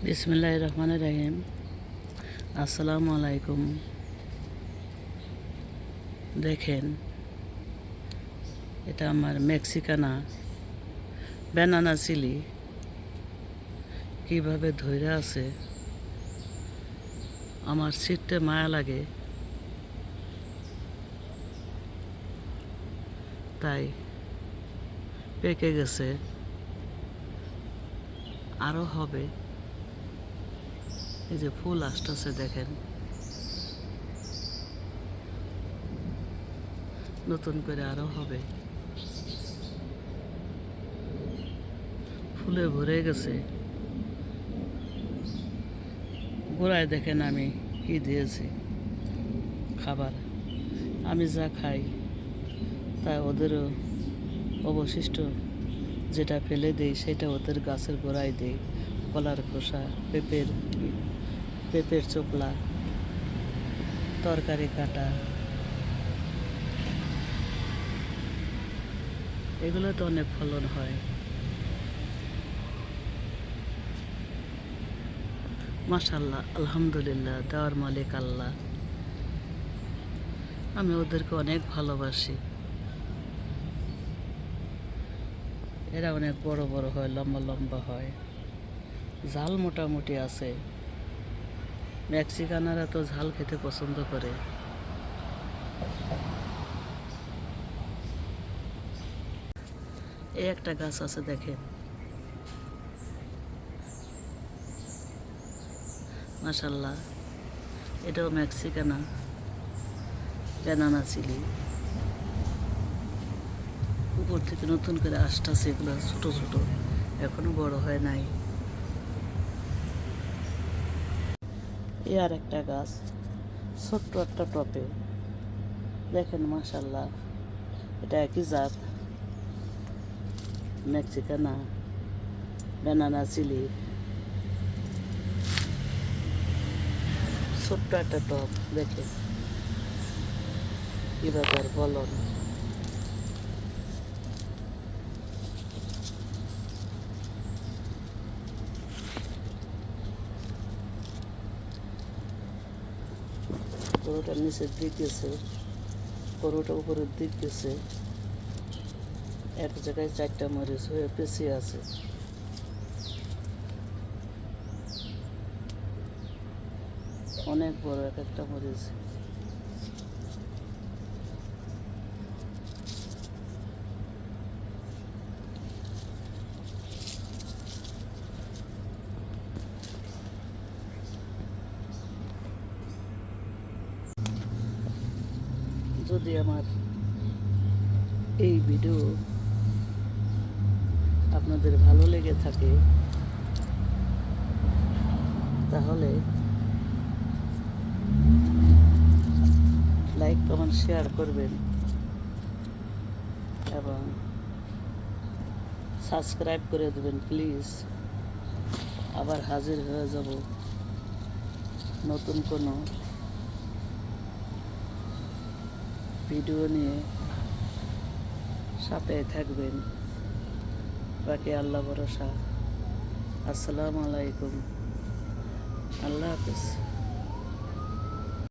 বিসমিল্লাহির রহমানির রহিম। আসসালামু আলাইকুম। দেখেন, এটা আমার মেক্সিকানা ব্যানানা চিলি কীভাবে ধইরা আছে। আমার ছিটতে মায়া লাগে, তাই পেকে গেছে, আরও হবে। এই যে ফুল আসতেছে, দেখেন, নতুন করে আরও হবে। ফুলে ভরে গেছে। গোড়ায় দেখেন আমি কি দিয়েছি খাবার। আমি যা খাই তা ওদেরও অবশিষ্ট যেটা ফেলে দেই সেটা ওদের গাছের গোড়ায় দেই। কলার খোসা, পেঁপের চোকলা, তরকারি কাটা, এগুলো তো অনেক ফলন হয়। মাশাআল্লাহ, আলহামদুলিল্লাহ, দেওয়ার মালিক আল্লাহ। আমি ওদেরকে অনেক ভালোবাসি। এরা অনেক বড় বড় হয়, লম্বা লম্বা হয়, ঝাল মোটামুটি আছে। মেক্সিকানারা তো ঝাল খেতে পছন্দ করে। এই একটা গাছ আছে, দেখেন, মাশাআল্লাহ, এটাও মেক্সিকানা ব্যানানা চিলি। উপর থেকে নতুন করে আসতেছে, এগুলো ছোট ছোট, এখনো বড় হয় নাই। এ আর একটা গাছ, ছোট্ট একটা টপে, দেখেন, মাশাআল্লাহ, এটা একই জাত, মেক্সিকানা ব্যানানা চিলি। ছোট্ট একটা টপ, দেখেন কি ব্যাপার বলুন। পুরোটা নিচের দিক গেছে, পুরোটা উপরের দিক গেছে। এক জায়গায় 4টা মরিচ হয়ে পেঁচিয়ে আছে। অনেক বড় এক একটা মরিচ। যদি আমার এই ভিডিও আপনাদের ভালো লেগে থাকে তাহলে লাইক কমেন্ট শেয়ার করবেন এবং সাবস্ক্রাইব করে দেবেন প্লিজ। আবার হাজির হয়ে যাব নতুন কোনো ভিডিও নিয়ে। সাথে থাকবেন। বাকি আল্লাহ ভরসা। আসসালামু আলাইকুম। আল্লাহ হাফেজ।